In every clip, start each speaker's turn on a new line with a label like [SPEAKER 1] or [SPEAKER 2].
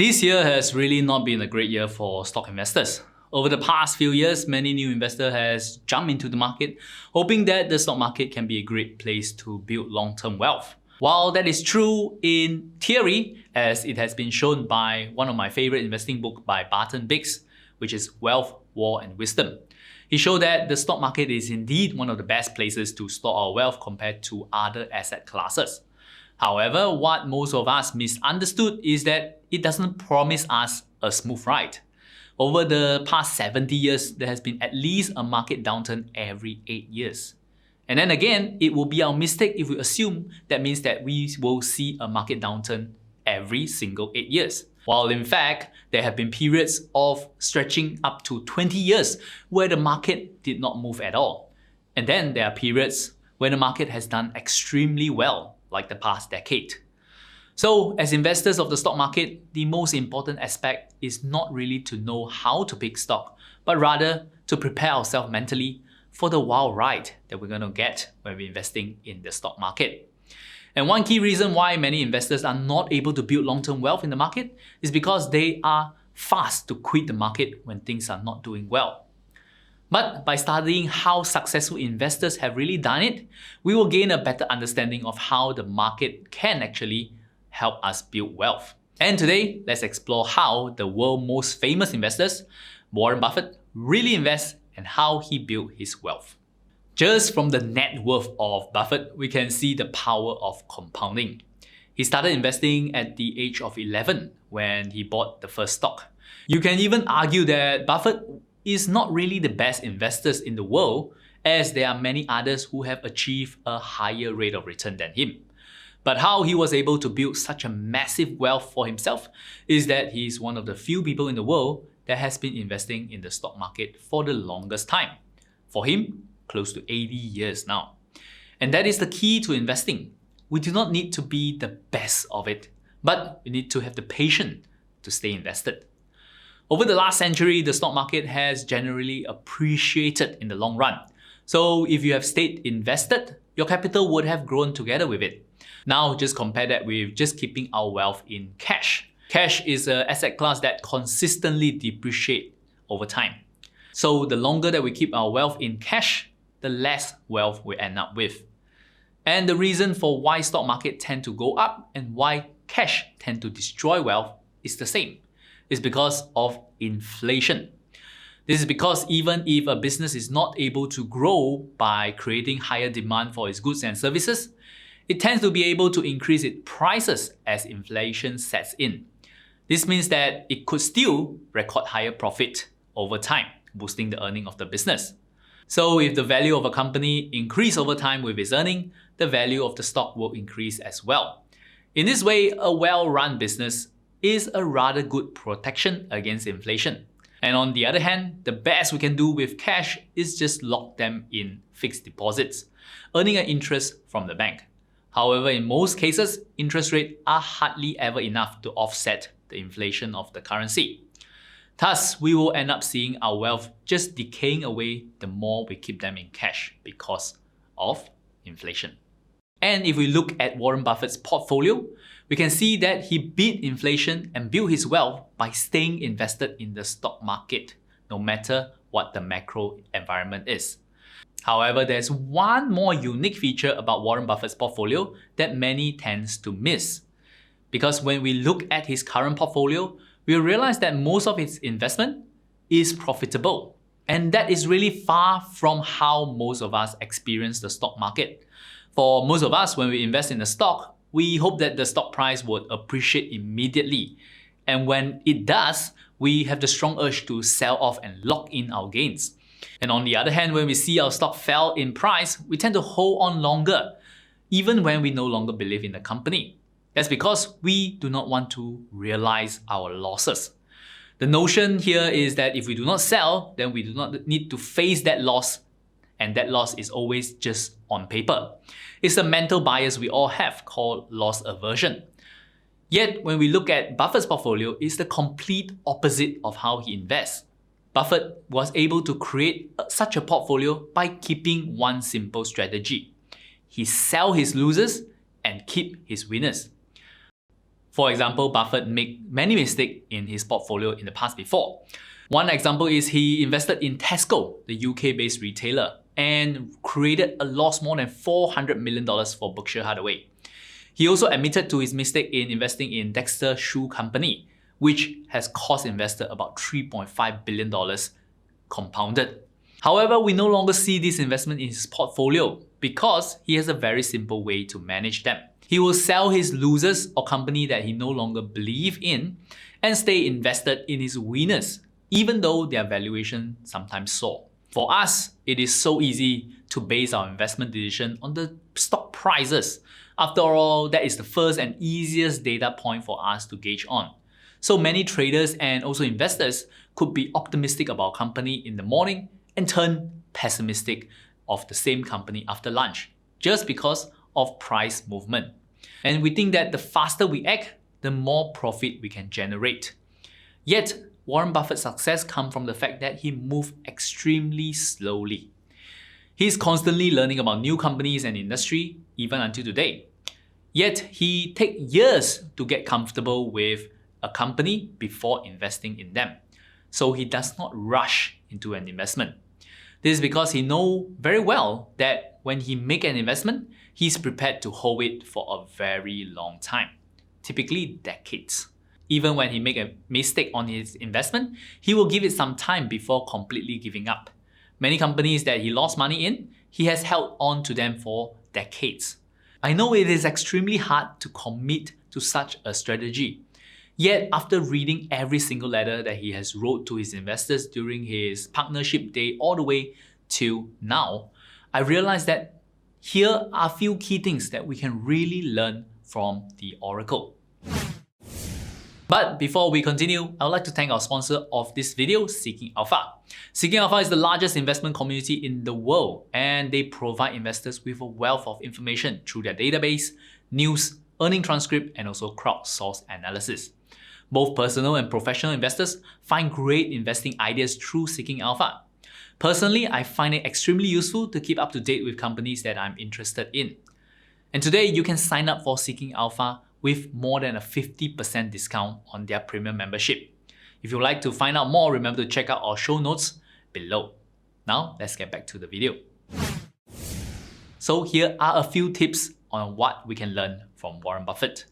[SPEAKER 1] This year has really not been a great year for stock investors. Over the past few years, many new investors has jumped into the market, hoping that the stock market can be a great place to build long-term wealth. While that is true in theory, as it has been shown by one of my favorite investing books by Barton Biggs, which is Wealth, War and Wisdom. He showed that the stock market is indeed one of the best places to store our wealth compared to other asset classes. However, what most of us misunderstood is that it doesn't promise us a smooth ride. Over the past 70 years, there has been at least a market downturn every 8 years. And then again, it will be our mistake if we assume that means that we will see a market downturn every single 8 years. While in fact, there have been periods of stretching up to 20 years where the market did not move at all. And then there are periods where the market has done extremely well, like the past decade. So as investors of the stock market, the most important aspect is not really to know how to pick stock, but rather to prepare ourselves mentally for the wild ride that we're going to get when we're investing in the stock market. And one key reason why many investors are not able to build long-term wealth in the market is because they are fast to quit the market when things are not doing well. But by studying how successful investors have really done it, we will gain a better understanding of how the market can actually help us build wealth. And today, let's explore how the world's most famous investors, Warren Buffett, really invests and how he built his wealth. Just from the net worth of Buffett, we can see the power of compounding. He started investing at the age of 11 when he bought the first stock. You can even argue that Buffett is not really the best investors in the world, as there are many others who have achieved a higher rate of return than him. But how he was able to build such a massive wealth for himself is that he is one of the few people in the world that has been investing in the stock market for the longest time. For him, close to 80 years now. And that is the key to investing. We do not need to be the best of it, but we need to have the patience to stay invested. Over the last century, the stock market has generally appreciated in the long run. So if you have stayed invested, your capital would have grown together with it. Now just compare that with just keeping our wealth in cash. Cash is an asset class that consistently depreciates over time. So the longer that we keep our wealth in cash, the less wealth we end up with. And the reason for why stock market tend to go up and why cash tend to destroy wealth is the same. It's because of inflation. This is because even if a business is not able to grow by creating higher demand for its goods and services, it tends to be able to increase its prices as inflation sets in. This means that it could still record higher profit over time, boosting the earning of the business. So if the value of a company increases over time with its earning, the value of the stock will increase as well. In this way, a well-run business is a rather good protection against inflation. And on the other hand, the best we can do with cash is just lock them in fixed deposits, earning an interest from the bank. However, in most cases, interest rates are hardly ever enough to offset the inflation of the currency. Thus, we will end up seeing our wealth just decaying away the more we keep them in cash because of inflation. And if we look at Warren Buffett's portfolio, we can see that he beat inflation and built his wealth by staying invested in the stock market, no matter what the macro environment is. However, there's one more unique feature about Warren Buffett's portfolio that many tend to miss. Because when we look at his current portfolio, we realize that most of his investment is profitable. And that is really far from how most of us experience the stock market. For most of us, when we invest in a stock, we hope that the stock price would appreciate immediately. And when it does, we have the strong urge to sell off and lock in our gains. And on the other hand, when we see our stock fell in price, we tend to hold on longer, even when we no longer believe in the company. That's because we do not want to realize our losses. The notion here is that if we do not sell, then we do not need to face that loss, and that loss is always just on paper. It's a mental bias we all have called loss aversion. Yet, when we look at Buffett's portfolio, it's the complete opposite of how he invests. Buffett was able to create such a portfolio by keeping one simple strategy. He sells his losers and keep his winners. For example, Buffett made many mistakes in his portfolio in the past before. One example is he invested in Tesco, the UK-based retailer, and created a loss more than $400 million for Berkshire Hathaway. He also admitted to his mistake in investing in Dexter Shoe Company, which has cost investors about $3.5 billion compounded. However, we no longer see this investment in his portfolio because he has a very simple way to manage them. He will sell his losers or company that he no longer believes in and stay invested in his winners, even though their valuation sometimes soar. For us, it is so easy to base our investment decision on the stock prices. After all, that is the first and easiest data point for us to gauge on. So many traders and also investors could be optimistic about a company in the morning and turn pessimistic of the same company after lunch, just because of price movement. And we think that the faster we act, the more profit we can generate. Yet, Warren Buffett's success comes from the fact that he moved extremely slowly. He's constantly learning about new companies and industry, even until today. Yet, he takes years to get comfortable with a company before investing in them. So he does not rush into an investment. This is because he knows very well that when he makes an investment, he's prepared to hold it for a very long time, typically decades. Even when he makes a mistake on his investment, he will give it some time before completely giving up. Many companies that he lost money in, he has held on to them for decades. I know it is extremely hard to commit to such a strategy. Yet, after reading every single letter that he has wrote to his investors during his partnership day all the way till now, I realized that here are a few key things that we can really learn from the Oracle. But before we continue, I would like to thank our sponsor of this video, Seeking Alpha. Seeking Alpha is the largest investment community in the world, and they provide investors with a wealth of information through their database, news, earning transcript, and also crowdsourced analysis. Both personal and professional investors find great investing ideas through Seeking Alpha. Personally, I find it extremely useful to keep up to date with companies that I'm interested in. And today, you can sign up for Seeking Alpha with more than a 50% discount on their premium membership. If you'd like to find out more, remember to check out our show notes below. Now, let's get back to the video. So here are a few tips on what we can learn from Warren Buffett.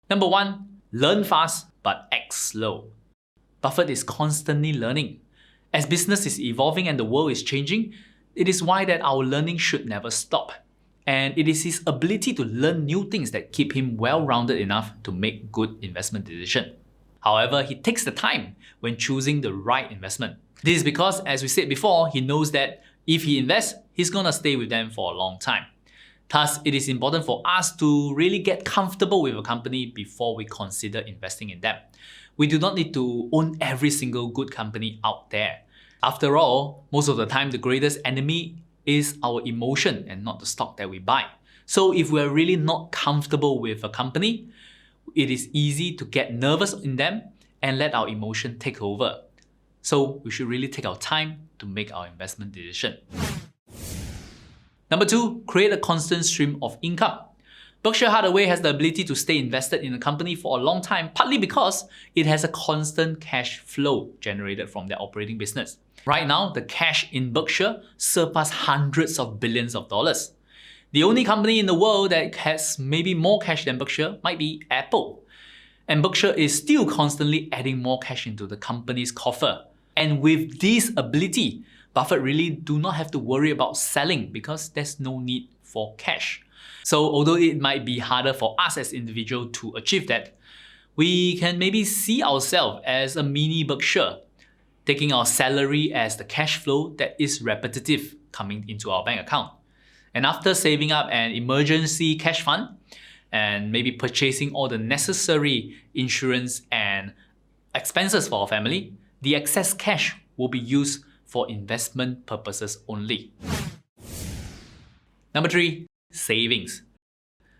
[SPEAKER 1] Number 1, learn fast but act slow. Buffett is constantly learning. As business is evolving and the world is changing, it is why that our learning should never stop. And it is his ability to learn new things that keep him well-rounded enough to make good investment decisions. However, he takes the time when choosing the right investment. This is because, as we said before, he knows that if he invests, he's gonna stay with them for a long time. Thus, it is important for us to really get comfortable with a company before we consider investing in them. We do not need to own every single good company out there. After all, most of the time, the greatest enemy is our emotion and not the stock that we buy. So if we're really not comfortable with a company, it is easy to get nervous in them and let our emotion take over. So we should really take our time to make our investment decision. Number 2, create a constant stream of income. Berkshire Hathaway has the ability to stay invested in a company for a long time, partly because it has a constant cash flow generated from their operating business. Right now, the cash in Berkshire surpass hundreds of billions of dollars. The only company in the world that has maybe more cash than Berkshire might be Apple. And Berkshire is still constantly adding more cash into the company's coffer. And with this ability, Buffett really do not have to worry about selling because there's no need for cash. So although it might be harder for us as individuals to achieve that, we can maybe see ourselves as a mini Berkshire, taking our salary as the cash flow that is repetitive coming into our bank account. And after saving up an emergency cash fund and maybe purchasing all the necessary insurance and expenses for our family, the excess cash will be used for investment purposes only. Number 3, savings.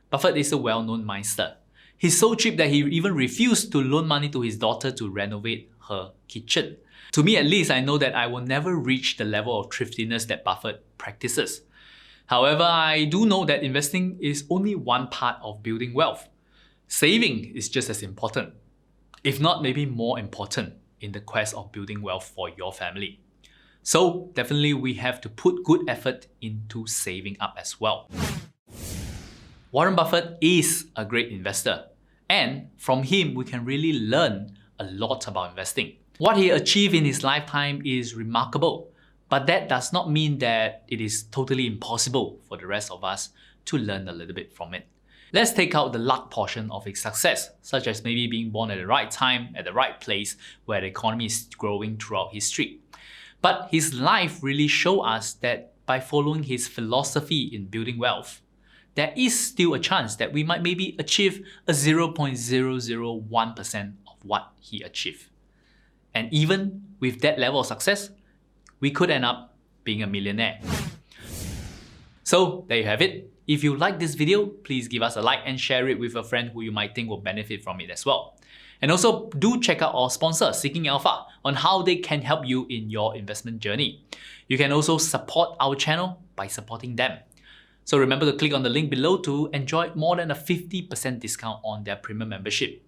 [SPEAKER 1] Buffett is a well-known miser. He's so cheap that he even refused to loan money to his daughter to renovate her kitchen. To me at least, I know that I will never reach the level of thriftiness that Buffett practices. However, I do know that investing is only one part of building wealth. Saving is just as important, if not maybe more important, in the quest of building wealth for your family. So definitely we have to put good effort into saving up as well. Warren Buffett is a great investor, and from him we can really learn a lot about investing. What he achieved in his lifetime is remarkable, but that does not mean that it is totally impossible for the rest of us to learn a little bit from it. Let's take out the luck portion of his success, such as maybe being born at the right time, at the right place, where the economy is growing throughout history. But his life really shows us that by following his philosophy in building wealth, there is still a chance that we might maybe achieve a 0.001% of what he achieved. And even with that level of success, we could end up being a millionaire. So there you have it. If you like this video, please give us a like and share it with a friend who you might think will benefit from it as well. And also do check out our sponsor, Seeking Alpha, on how they can help you in your investment journey. You can also support our channel by supporting them. So remember to click on the link below to enjoy more than a 50% discount on their premium membership.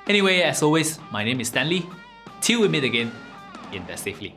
[SPEAKER 1] Anyway, as always, my name is Stanley. Till we meet again, invest safely.